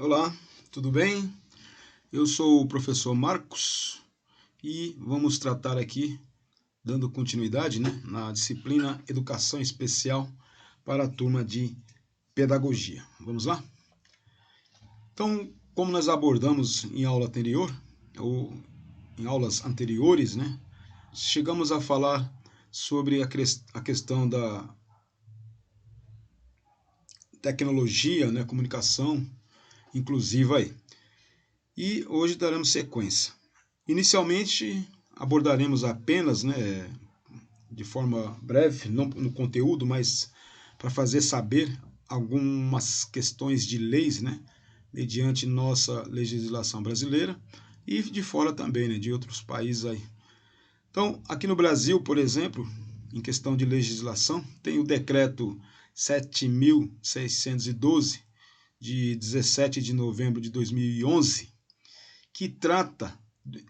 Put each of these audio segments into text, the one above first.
Olá, tudo bem? Eu sou o professor Marcos e vamos tratar aqui, dando continuidade, na disciplina Educação Especial para a turma de Pedagogia. Vamos lá? Então, como nós abordamos em aula anterior, ou em aulas anteriores, chegamos a falar sobre a questão da tecnologia, comunicação inclusiva aí. E hoje daremos sequência. Inicialmente, abordaremos apenas, de forma breve, não no conteúdo, mas para fazer saber algumas questões de leis, mediante nossa legislação brasileira e de fora também, de outros países aí. Então, aqui no Brasil, por exemplo, em questão de legislação, tem o decreto 7.612, de 17 de novembro de 2011, que trata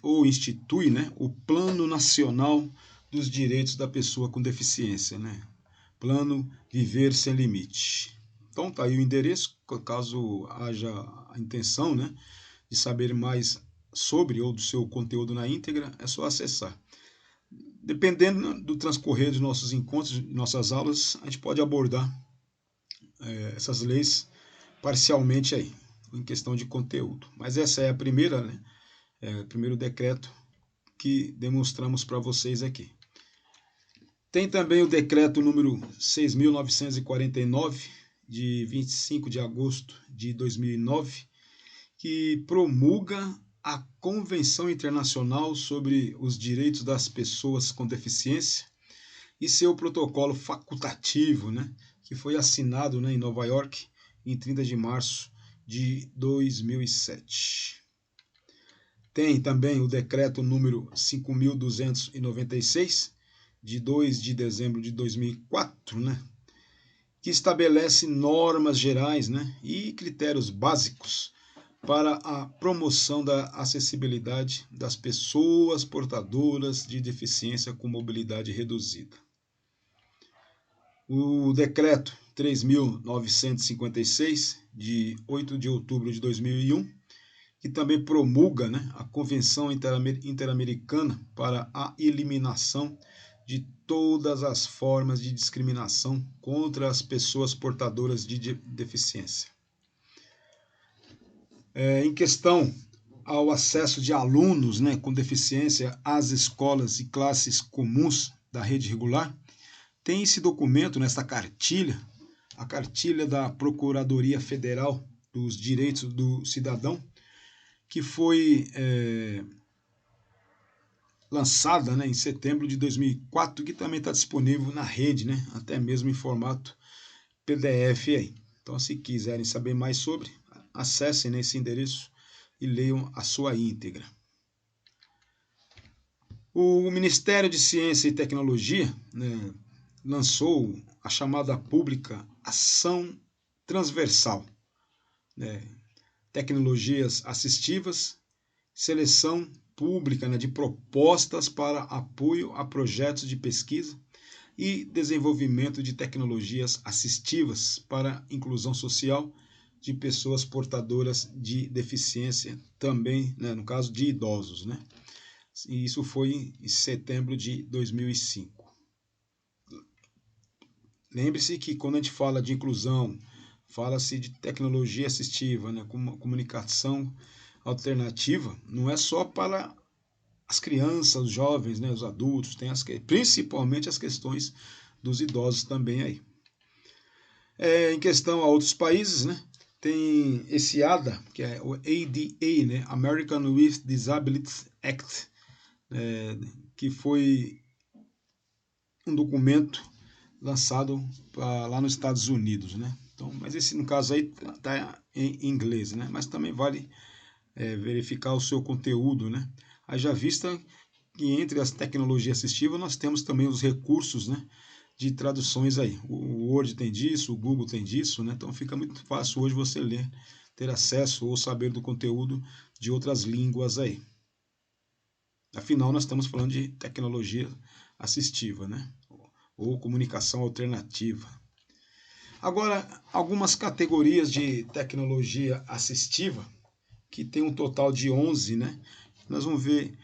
ou institui o Plano Nacional dos Direitos da Pessoa com Deficiência, Plano Viver Sem Limite. Então tá aí o endereço, caso haja a intenção de saber mais sobre ou do seu conteúdo na íntegra, é só acessar. Dependendo do transcorrer dos nossos encontros, de nossas aulas, a gente pode abordar essas leis parcialmente aí, em questão de conteúdo. Mas essa é a primeira, o primeiro decreto que demonstramos para vocês aqui. Tem também o decreto número 6.949, de 25 de agosto de 2009, que promulga a Convenção Internacional sobre os Direitos das Pessoas com Deficiência e seu protocolo facultativo, que foi assinado em Nova York em 30 de março de 2007. Tem também o decreto número 5.296, de 2 de dezembro de 2004, que estabelece normas gerais e critérios básicos para a promoção da acessibilidade das pessoas portadoras de deficiência com mobilidade reduzida. O decreto 3.956, de 8 de outubro de 2001, que também promulga a Convenção Interamericana para a Eliminação de todas as formas de discriminação contra as pessoas portadoras de deficiência. Em questão ao acesso de alunos com deficiência às escolas e classes comuns da rede regular, tem esse documento, nessa cartilha, a cartilha da Procuradoria Federal dos Direitos do Cidadão, que foi lançada em setembro de 2004, que também está disponível na rede, até mesmo em formato PDF aí. Então, se quiserem saber mais sobre, acessem esse endereço e leiam a sua íntegra. O Ministério de Ciência e Tecnologia lançou a chamada pública Ação Transversal, Tecnologias Assistivas, seleção pública de propostas para apoio a projetos de pesquisa e desenvolvimento de tecnologias assistivas para inclusão social de pessoas portadoras de deficiência, também, no caso de idosos. E isso foi em setembro de 2005. Lembre-se que quando a gente fala de inclusão, fala-se de tecnologia assistiva, comunicação alternativa, não é só para as crianças, os jovens, os adultos, tem principalmente as questões dos idosos também aí. Em questão a outros países, tem esse ADA, que é o ADA, American with Disabilities Act, que foi um documento lançado lá nos Estados Unidos, Então, mas esse, no caso aí, está em inglês, Mas também vale verificar o seu conteúdo, Haja vista que entre as tecnologias assistivas nós temos também os recursos, de traduções aí. O Word tem disso, o Google tem disso, Então fica muito fácil hoje você ler, ter acesso ou saber do conteúdo de outras línguas aí. Afinal, nós estamos falando de tecnologia assistiva, ou comunicação alternativa. Agora, algumas categorias de tecnologia assistiva, que tem um total de 11, né? Nós vamos ver,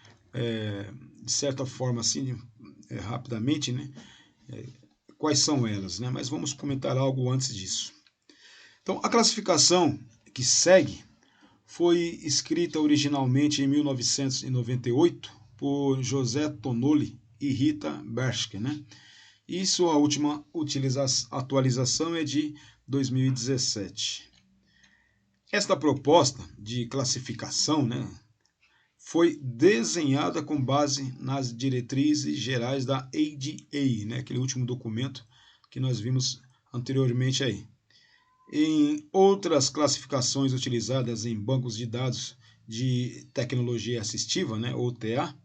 de certa forma, assim, rapidamente, né? Quais são elas, né? Mas vamos comentar algo antes disso. Então, a classificação que segue foi escrita originalmente em 1998 por José Tonoli e Rita Berschke, né? E sua última atualização é de 2017. Esta proposta de classificação, né, foi desenhada com base nas diretrizes gerais da ADA, né, aquele último documento que nós vimos anteriormente aí. Em outras classificações utilizadas em bancos de dados de tecnologia assistiva, né, OTA,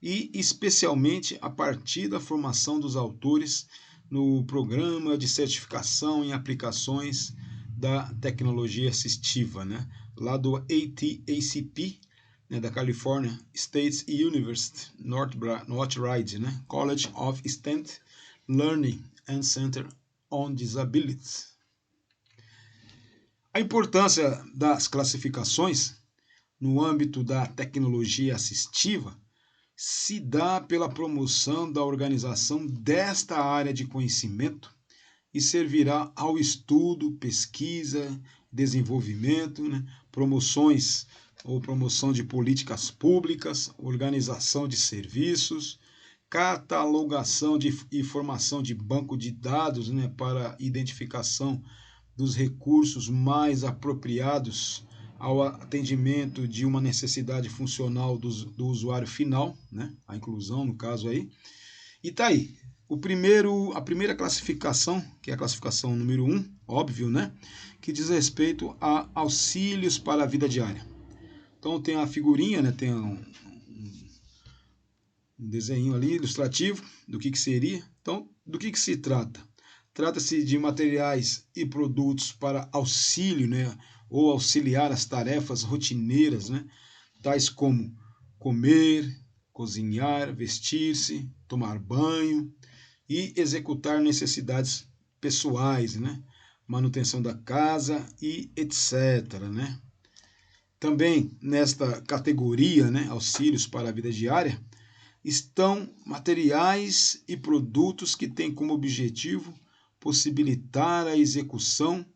e especialmente a partir da formação dos autores no programa de certificação em aplicações da tecnologia assistiva, né, lá do ATACP, né, da California State University, Northridge, né, College of Extended Learning and Center on Disability. A importância das classificações no âmbito da tecnologia assistiva se dá pela promoção da organização desta área de conhecimento e servirá ao estudo, pesquisa, desenvolvimento, né, promoções ou promoção de políticas públicas, organização de serviços, catalogação e formação de banco de dados, né, para identificação dos recursos mais apropriados ao atendimento de uma necessidade funcional do usuário final, né? A inclusão no caso aí. E tá aí, a primeira classificação, que é a classificação número 1, óbvio, né? Que diz respeito a auxílios para a vida diária. Então tem a figurinha, né? Tem um desenho ali ilustrativo do que seria. Então, do que se trata? Trata-se de materiais e produtos para auxílio, né, ou auxiliar as tarefas rotineiras, né, tais como comer, cozinhar, vestir-se, tomar banho e executar necessidades pessoais, né, manutenção da casa e etc. Né. Também nesta categoria, né, auxílios para a vida diária, estão materiais e produtos que têm como objetivo possibilitar a execução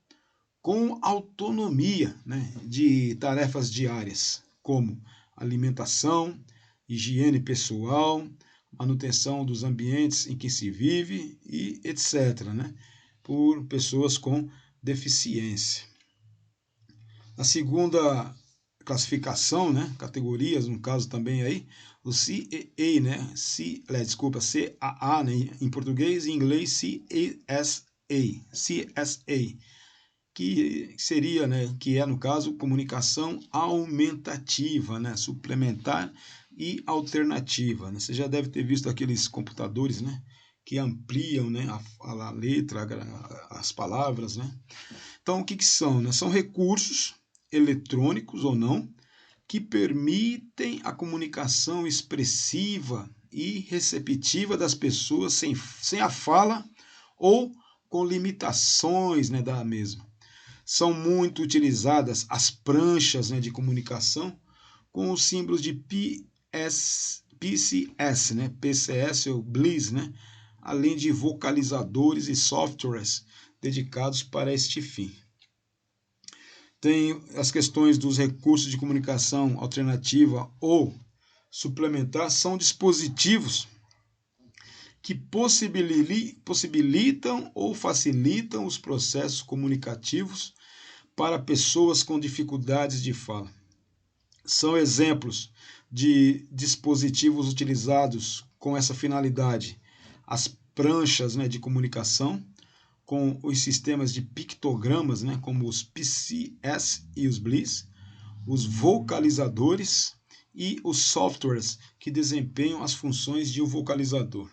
com autonomia, né, de tarefas diárias, como alimentação, higiene pessoal, manutenção dos ambientes em que se vive e etc., né, por pessoas com deficiência. A segunda classificação, né, categorias, no caso também aí, o CAA, né, CAA, né, em português e em inglês CSA, que seria, né, que é no caso comunicação aumentativa, né, suplementar e alternativa, né? Você já deve ter visto aqueles computadores, né, que ampliam, né, a letra, as palavras, né? Então o que são, né? São recursos eletrônicos ou não que permitem a comunicação expressiva e receptiva das pessoas sem a fala ou com limitações, né, da mesma. São muito utilizadas as pranchas, né, de comunicação com os símbolos de PCS, né, PCS ou BLIS, né, além de vocalizadores e softwares dedicados para este fim. Tem as questões dos recursos de comunicação alternativa ou suplementar, são dispositivos que possibilitam ou facilitam os processos comunicativos para pessoas com dificuldades de fala. São exemplos de dispositivos utilizados com essa finalidade: as pranchas, né, de comunicação, com os sistemas de pictogramas, né, como os PCS e os BLIS, os vocalizadores e os softwares que desempenham as funções de um vocalizador.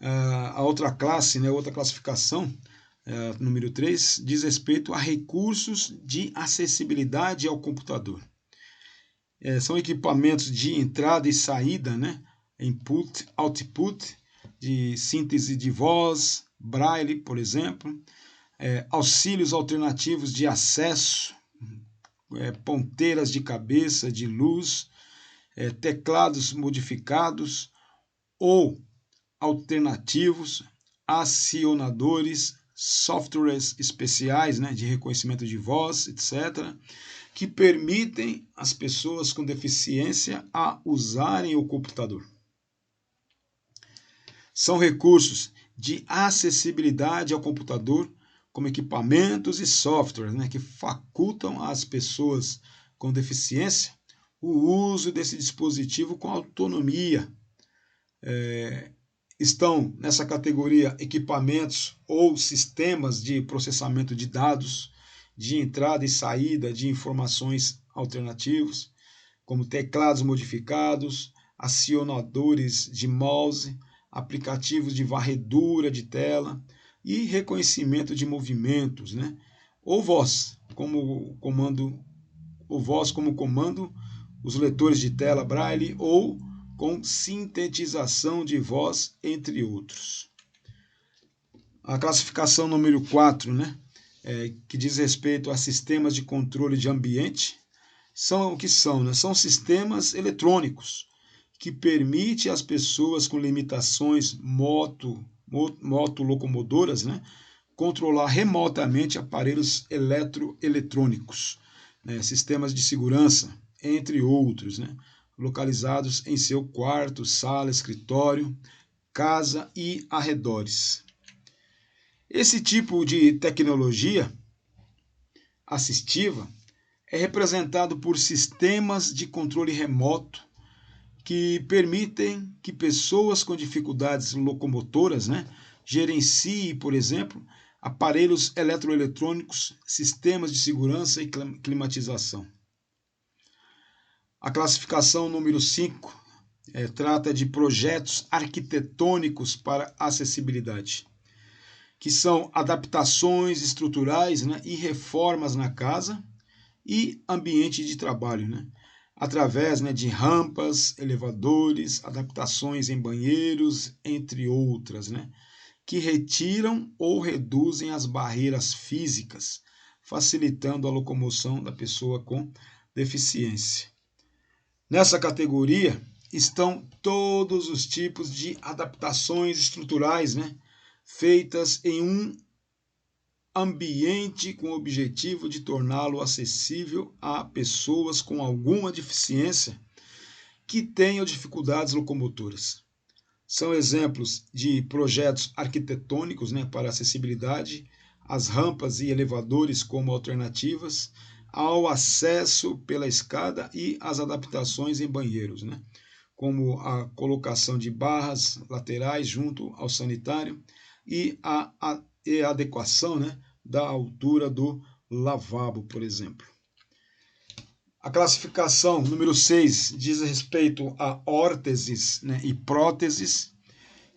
A outra classe, né, outra classificação, número 3, diz respeito a recursos de acessibilidade ao computador. São equipamentos de entrada e saída, né, input, output, de síntese de voz, Braille, por exemplo, auxílios alternativos de acesso, ponteiras de cabeça, de luz, teclados modificados ou alternativos, acionadores, softwares especiais, né, de reconhecimento de voz, etc., que permitem as pessoas com deficiência a usarem o computador. São recursos de acessibilidade ao computador, como equipamentos e softwares, né, que facultam às pessoas com deficiência o uso desse dispositivo com autonomia. Estão nessa categoria equipamentos ou sistemas de processamento de dados, de entrada e saída de informações alternativos, como teclados modificados, acionadores de mouse, aplicativos de varredura de tela e reconhecimento de movimentos, né? Ou voz como comando, os leitores de tela Braille ou com sintetização de voz, entre outros. A classificação número 4, né, que diz respeito a sistemas de controle de ambiente, são o que são, né? São sistemas eletrônicos que permitem às pessoas com limitações motolocomotoras, né, controlar remotamente aparelhos eletrônicos, né, sistemas de segurança, entre outros, né, localizados em seu quarto, sala, escritório, casa e arredores. Esse tipo de tecnologia assistiva é representado por sistemas de controle remoto que permitem que pessoas com dificuldades locomotoras, né, gerenciem, por exemplo, aparelhos eletroeletrônicos, sistemas de segurança e climatização. A classificação número 5 trata de projetos arquitetônicos para acessibilidade, que são adaptações estruturais, né, e reformas na casa e ambiente de trabalho, né, através, né, de rampas, elevadores, adaptações em banheiros, entre outras, né, que retiram ou reduzem as barreiras físicas, facilitando a locomoção da pessoa com deficiência. Nessa categoria estão todos os tipos de adaptações estruturais, né, feitas em um ambiente com o objetivo de torná-lo acessível a pessoas com alguma deficiência que tenham dificuldades locomotoras. São exemplos de projetos arquitetônicos, né, para acessibilidade, as rampas e elevadores como alternativas ao acesso pela escada e as adaptações em banheiros, né, como a colocação de barras laterais junto ao sanitário e a adequação, né, da altura do lavabo, por exemplo. A classificação número 6 diz respeito a órteses, né, e próteses,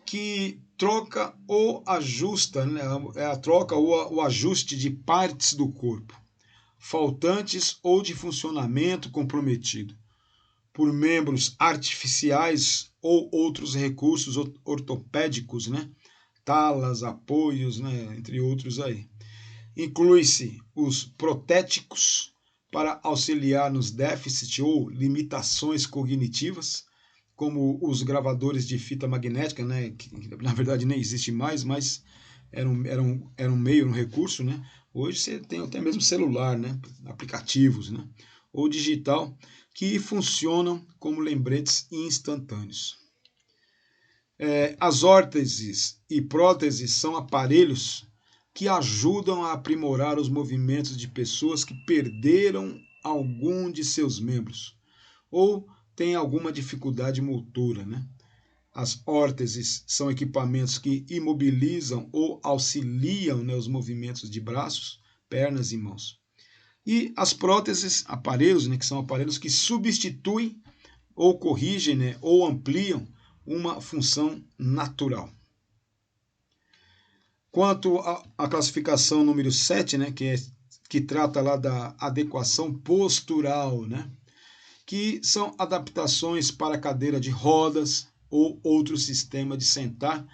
que troca ou ajusta, né, a troca ou o ajuste de partes do corpo, faltantes ou de funcionamento comprometido, por membros artificiais ou outros recursos ortopédicos, né, talas, apoios, né, entre outros aí. Inclui-se os protéticos para auxiliar nos déficits ou limitações cognitivas, como os gravadores de fita magnética, né, que na verdade nem existe mais, mas era um meio, um recurso, né? Hoje você tem até mesmo celular, né, aplicativos, né, ou digital, que funcionam como lembretes instantâneos. As órteses e próteses são aparelhos que ajudam a aprimorar os movimentos de pessoas que perderam algum de seus membros ou têm alguma dificuldade motora, né? As órteses são equipamentos que imobilizam ou auxiliam, né, os movimentos de braços, pernas e mãos. E as próteses, aparelhos, né, que são aparelhos que substituem ou corrigem, né, ou ampliam uma função natural. Quanto à classificação número 7, né, que trata lá da adequação postural, né, que são adaptações para cadeira de rodas ou outro sistema de sentar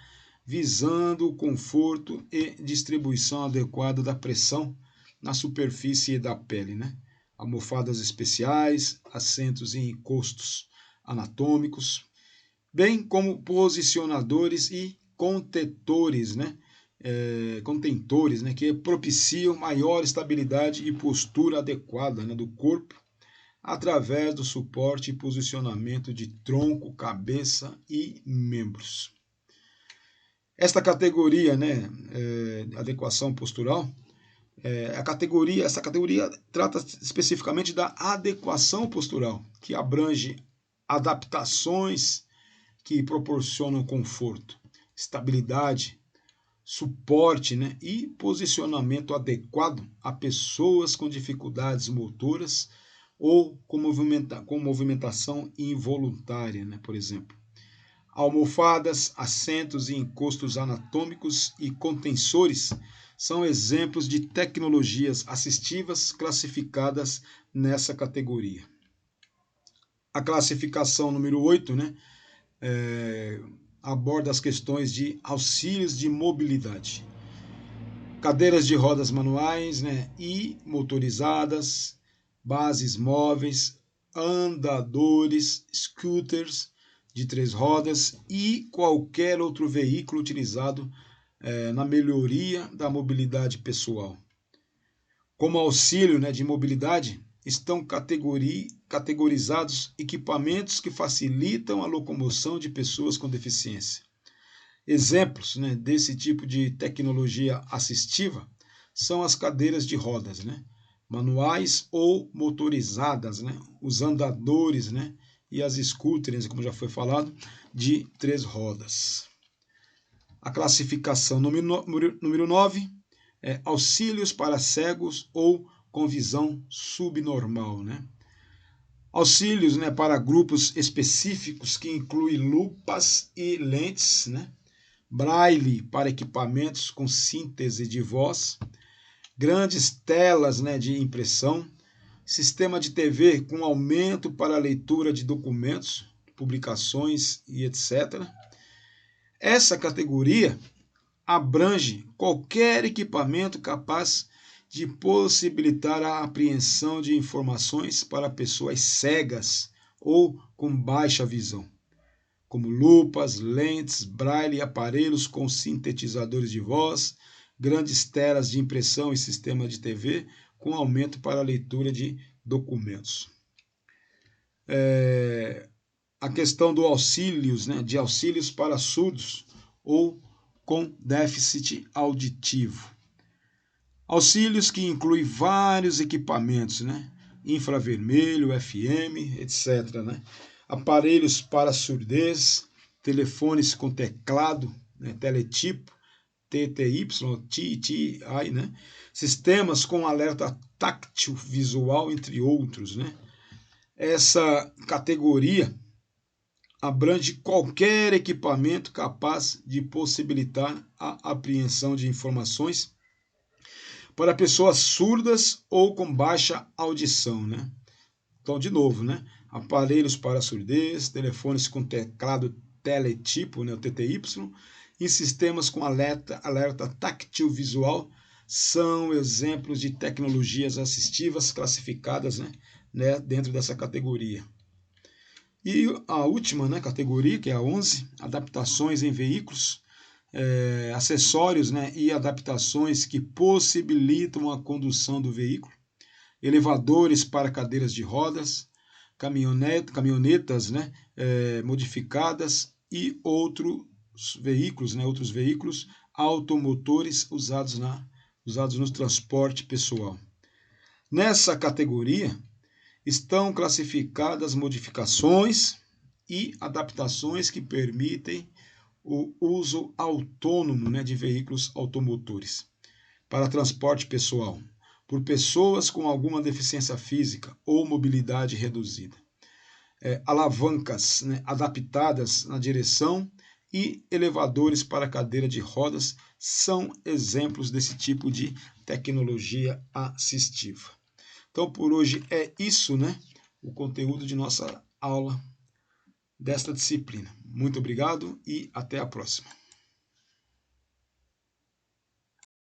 visando o conforto e distribuição adequada da pressão na superfície da pele, né? Almofadas especiais, assentos e encostos anatômicos, bem como posicionadores e contentores, né? Contentores, né? Que propiciam maior estabilidade e postura adequada, né? Do corpo através do suporte e posicionamento de tronco, cabeça e membros. Esta categoria, né, adequação postural, essa categoria trata especificamente da adequação postural, que abrange adaptações que proporcionam conforto, estabilidade, suporte, né, e posicionamento adequado a pessoas com dificuldades motoras ou com movimentação involuntária, né, por exemplo. Almofadas, assentos e encostos anatômicos e contensores são exemplos de tecnologias assistivas classificadas nessa categoria. A classificação número 8, né, aborda as questões de auxílios de mobilidade. Cadeiras de rodas manuais, né, e motorizadas, bases móveis, andadores, scooters de 3 rodas e qualquer outro veículo utilizado na melhoria da mobilidade pessoal. Como auxílio, né, de mobilidade, estão categorizados equipamentos que facilitam a locomoção de pessoas com deficiência. Exemplos, né, desse tipo de tecnologia assistiva são as cadeiras de rodas, né, manuais ou motorizadas, né, os andadores, né, e as scooters, como já foi falado, de 3 rodas. A classificação número 9 é auxílios para cegos ou com visão subnormal, né? Auxílios, né, para grupos específicos que incluem lupas e lentes, né? Braille para equipamentos com síntese de voz, grandes telas, né, de impressão, sistema de TV com aumento para a leitura de documentos, publicações e etc. Essa categoria abrange qualquer equipamento capaz de possibilitar a apreensão de informações para pessoas cegas ou com baixa visão, como lupas, lentes, braille e aparelhos com sintetizadores de voz, grandes telas de impressão e sistema de TV com aumento para a leitura de documentos. A questão do auxílios, né, de auxílios para surdos ou com déficit auditivo. Auxílios que incluem vários equipamentos, né, infravermelho, FM, etc., né, aparelhos para surdez, telefones com teclado, né, teletipo, TTY, TTI, né, sistemas com alerta táctil visual, entre outros, né. Essa categoria abrange qualquer equipamento capaz de possibilitar a apreensão de informações para pessoas surdas ou com baixa audição, né? Então, de novo, né? Aparelhos para surdez, telefones com teclado teletipo, né? O TTY, e sistemas com alerta táctil visual são exemplos de tecnologias assistivas classificadas, né, dentro dessa categoria. E a última, né, categoria, que é a 11, adaptações em veículos, acessórios, né, e adaptações que possibilitam a condução do veículo, elevadores para cadeiras de rodas, caminhonetas, né, modificadas e outros veículos, né, automotores usados no transporte pessoal. Nessa categoria estão classificadas modificações e adaptações que permitem o uso autônomo, né, de veículos automotores para transporte pessoal por pessoas com alguma deficiência física ou mobilidade reduzida. Alavancas, né, adaptadas na direção e elevadores para cadeira de rodas são exemplos desse tipo de tecnologia assistiva. Então, por hoje é isso, né? O conteúdo de nossa aula desta disciplina. Muito obrigado e até a próxima.